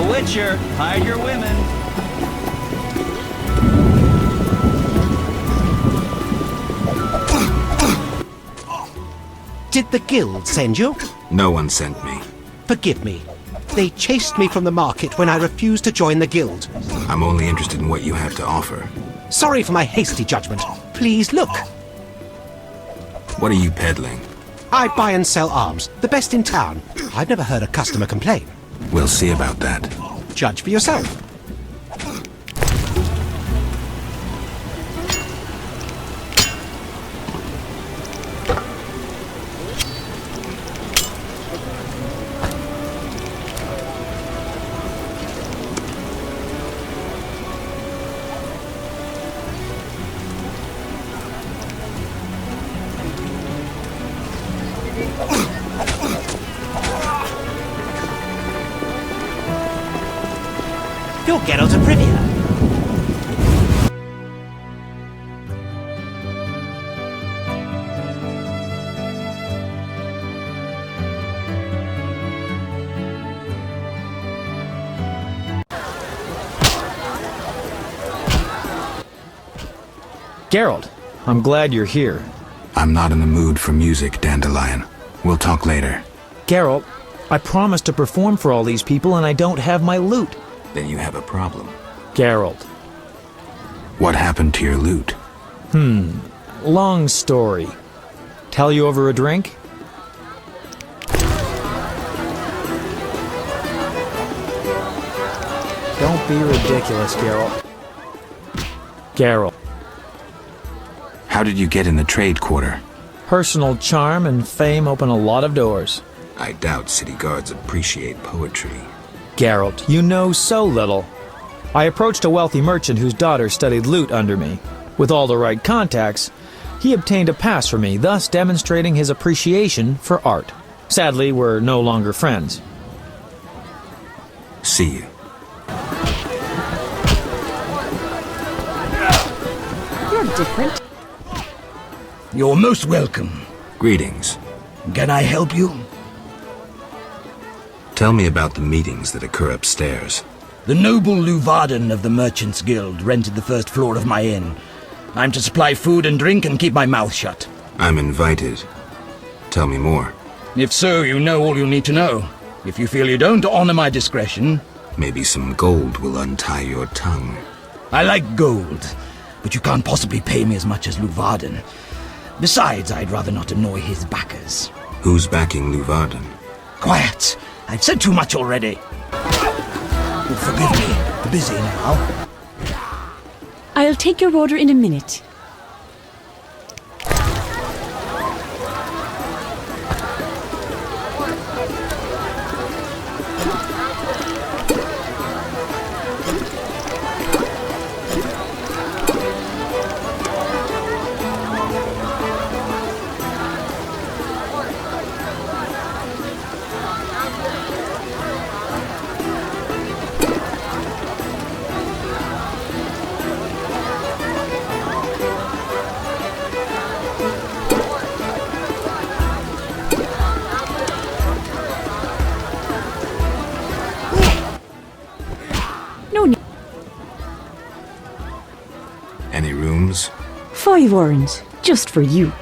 Witcher, hide your women. Did the guild send you? No one sent me. Forgive me. They chased me from the market when I refused to join the guild. I'm only interested in what you have to offer. Sorry for my hasty judgment. Please look. What are you peddling? I buy and sell arms, the best in town. I've never heard a customer complain. We'll see about that. Judge for yourself. You're Geralt of Rivia. Geralt, I'm glad you're here. I'm not in the mood for music, Dandelion. We'll talk later. Geralt, I promised to perform for all these people and I don't have my loot. Then you have a problem. Geralt. What happened to your loot? Long story. Tell you over a drink? Don't be ridiculous, Geralt. Geralt. How did you get in the trade quarter? Personal charm and fame open a lot of doors. I doubt city guards appreciate poetry. Geralt, you know so little. I approached a wealthy merchant whose daughter studied lute under me. With all the right contacts, he obtained a pass for me, thus demonstrating his appreciation for art. Sadly, we're no longer friends. See you. You're different. You're most welcome. Greetings. Can I help you? Tell me about the meetings that occur upstairs. The noble Luvarden of the Merchants Guild rented the first floor of my inn. I'm to supply food and drink and keep my mouth shut. I'm invited. Tell me more. If so, you know all you need to know. If you feel you don't honor my discretion... Maybe some gold will untie your tongue. I like gold, but you can't possibly pay me as much as Luvarden. Besides, I'd rather not annoy his backers. Who's backing Luvarden? Quiet! I've said too much already. Oh, forgive me. I'm busy now. I'll take your order in a minute. No need. Any rooms? 5 orange, just for you.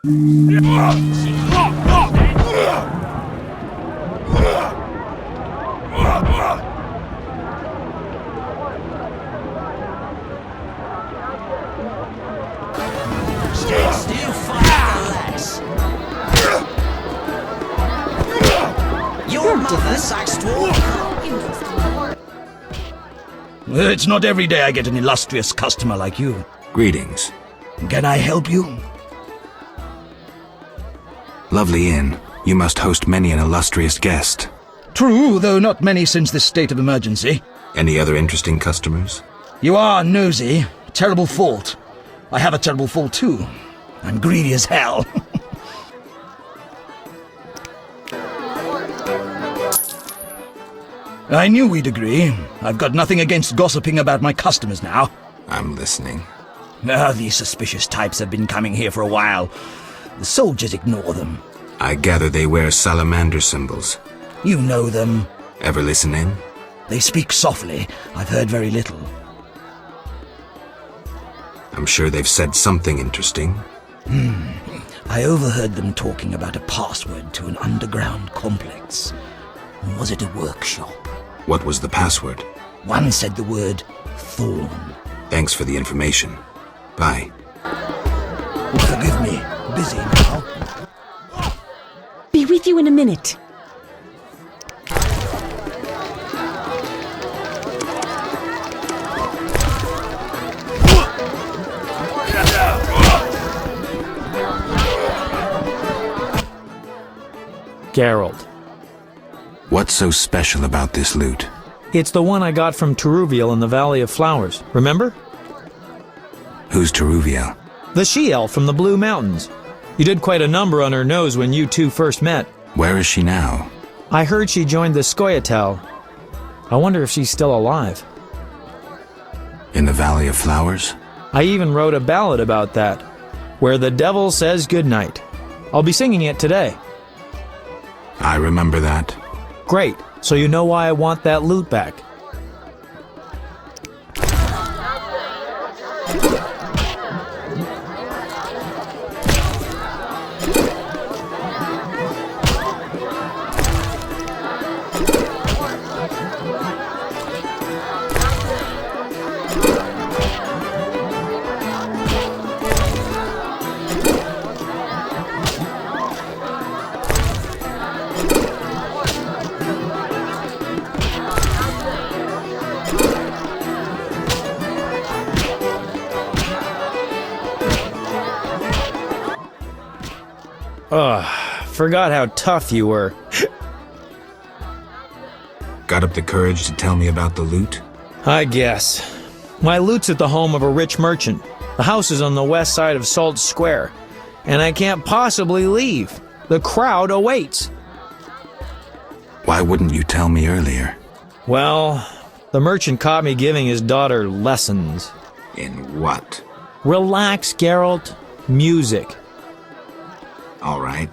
Stay still, relax. Your mother sucks dwarf. It's not every day I get an illustrious customer like you. Greetings. Can I help you? Lovely inn. You must host many an illustrious guest. True, though not many since this state of emergency. Any other interesting customers? You are nosy. Terrible fault. I have a terrible fault too. I'm greedy as hell. I knew we'd agree. I've got nothing against gossiping about my customers now. I'm listening. These suspicious types have been coming here for a while. The soldiers ignore them. I gather they wear salamander symbols. You know them. Ever listen in? They speak softly. I've heard very little. I'm sure they've said something interesting. I overheard them talking about a password to an underground complex. Was it a workshop? What was the password? One said the word thorn. Thanks for the information. Bye. Forgive me. Busy now. Be with you in a minute. Geralt. What's so special about this loot? It's the one I got from Teruviel in the Valley of Flowers. Remember? Who's Teruviel? The she-elf from the Blue Mountains. You did quite a number on her nose when you two first met. Where is she now? I heard she joined the Scoia'tael. I wonder if she's still alive. In the Valley of Flowers? I even wrote a ballad about that, where the devil says goodnight. I'll be singing it today. I remember that. Great, so you know why I want that loot back. Forgot how tough you were. Got up the courage to tell me about the loot? I guess. My loot's at the home of a rich merchant. The house is on the west side of Salt Square, and I can't possibly leave. The crowd awaits. Why wouldn't you tell me earlier? Well, the merchant caught me giving his daughter lessons. In what? Relax, Geralt. Music. All right.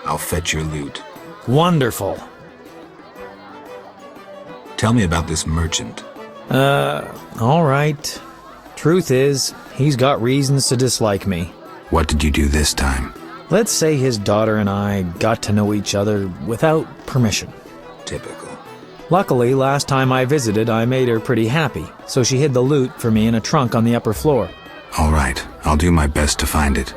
I'll fetch your loot. Wonderful. Tell me about this merchant. All right. Truth is, he's got reasons to dislike me. What did you do this time? Let's say his daughter and I got to know each other without permission. Typical. Luckily, last time I visited, I made her pretty happy, so she hid the loot for me in a trunk on the upper floor. All right. I'll do my best to find it.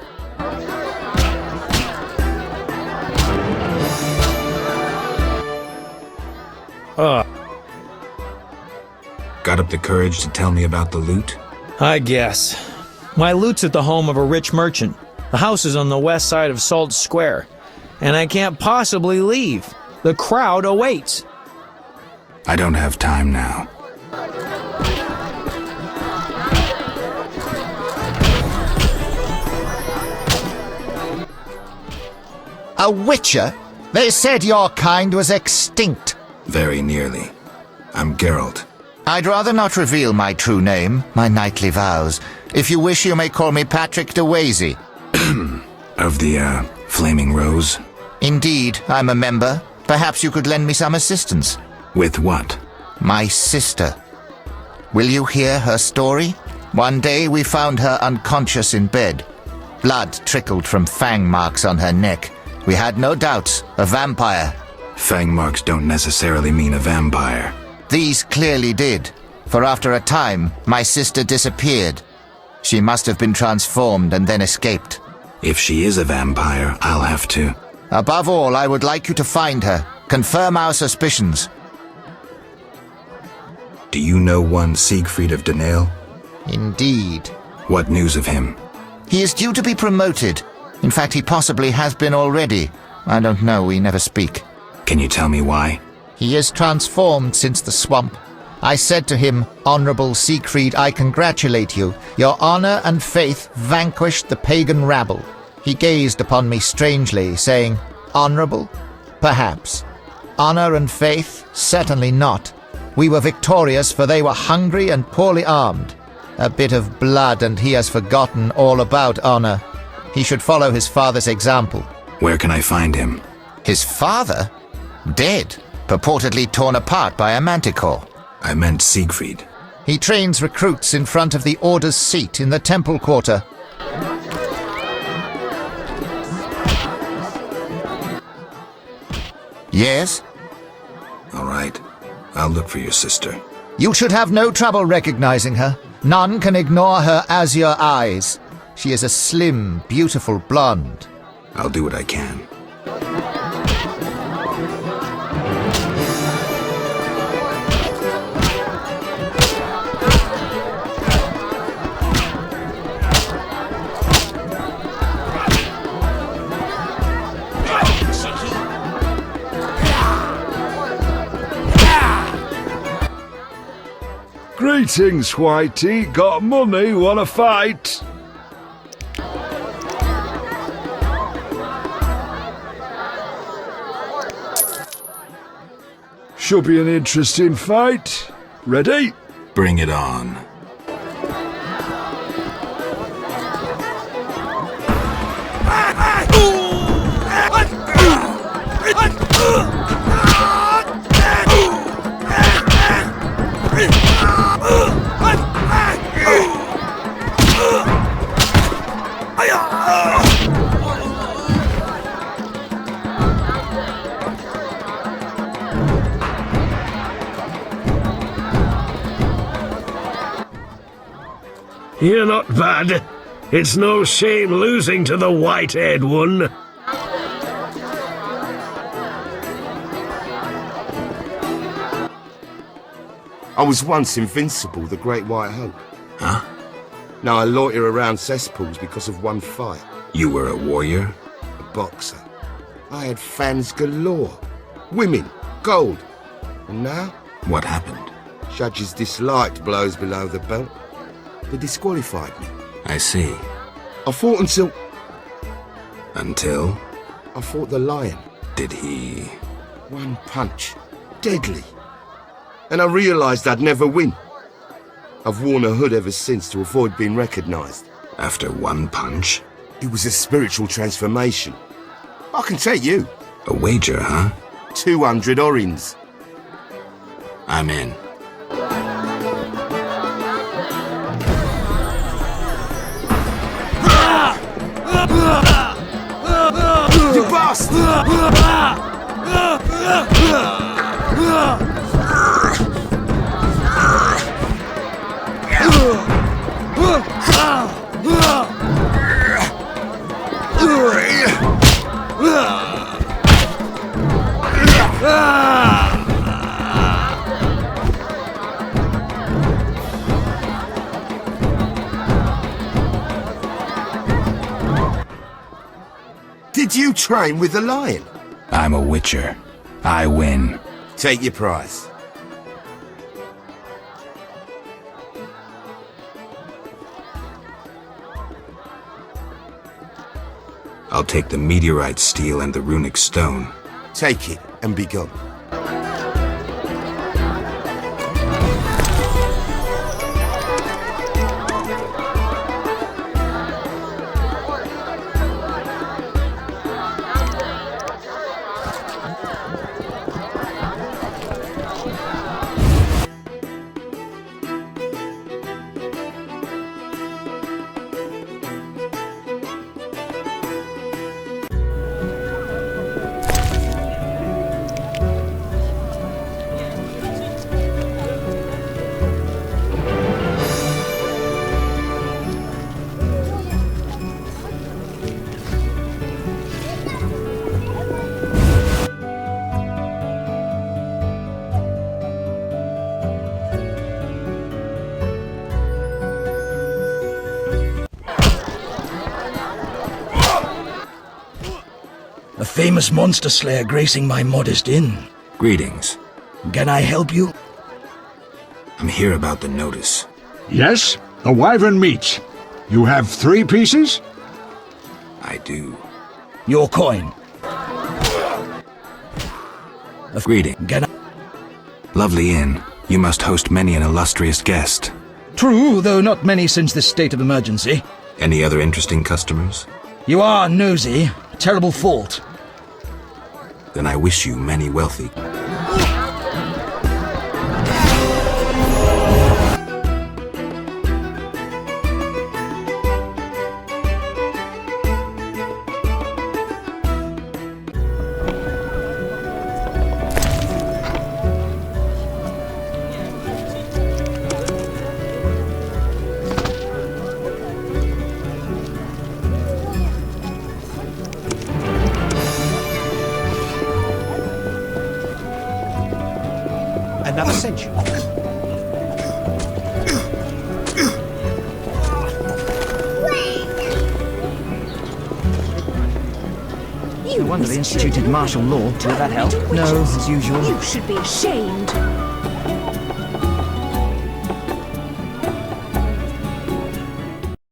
Got up the courage to tell me about the loot? I guess. My loot's at the home of a rich merchant. The house is on the west side of Salt Square, and I can't possibly leave. The crowd awaits. I don't have time now. A witcher? They said your kind was extinct. Very nearly. I'm Geralt. I'd rather not reveal my true name, my knightly vows. If you wish, you may call me Patrick de Wazy. Of the, Flaming Rose? Indeed, I'm a member. Perhaps you could lend me some assistance. With what? My sister. Will you hear her story? One day we found her unconscious in bed. Blood trickled from fang marks on her neck. We had no doubts. A vampire. Fang marks don't necessarily mean a vampire. These clearly did, for after a time, my sister disappeared. She must have been transformed and then escaped. If she is a vampire, I'll have to. Above all, I would like you to find her. Confirm our suspicions. Do you know one Siegfried of Danale? Indeed. What news of him? He is due to be promoted. In fact, he possibly has been already. I don't know, we never speak. Can you tell me why? He is transformed since the swamp. I said to him, Honorable Siegfried, I congratulate you. Your honor and faith vanquished the pagan rabble. He gazed upon me strangely, saying, Honorable? Perhaps. Honor and faith? Certainly not. We were victorious, for they were hungry and poorly armed. A bit of blood, and he has forgotten all about honor. He should follow his father's example. Where can I find him? His father? Dead. Purportedly torn apart by a manticore. I meant Siegfried. He trains recruits in front of the Order's seat in the Temple Quarter. Yes? All right. I'll look for your sister. You should have no trouble recognizing her. None can ignore her azure eyes. She is a slim, beautiful blonde. I'll do what I can. Greetings, Whitey. Got money? Wanna fight? Should be an interesting fight. Ready? Bring it on. You're not bad. It's no shame losing to the white-haired one. I was once invincible, the Great White Hope. Huh? Now I loiter around cesspools because of one fight. You were a warrior? A boxer. I had fans galore. Women, gold. And now? What happened? Judges disliked blows below the belt. They disqualified me. I see. I fought until... Until? I fought the lion. Did he... One punch. Deadly. And I realised I'd never win. I've worn a hood ever since to avoid being recognised. After one punch? It was a spiritual transformation. I can take you. A wager, huh? 200 orins. I'm in. You bastard! Did you train with the lion? I'm a witcher. I win. Take your prize. I'll take the meteorite steel and the runic stone. Take it and be gone. famous monster slayer gracing my modest inn. Greetings. Can I help you? I'm here about the notice. Yes, the wyvern meat. You have 3 pieces? I do. Your coin. Greeting. Can I... Lovely inn. You must host many an illustrious guest. True, though not many since this state of emergency. Any other interesting customers? You are nosy. A terrible fault. Then I wish you many wealthy... Another century. No wonder they instituted martial law. Did that help? No, as usual. You should be ashamed.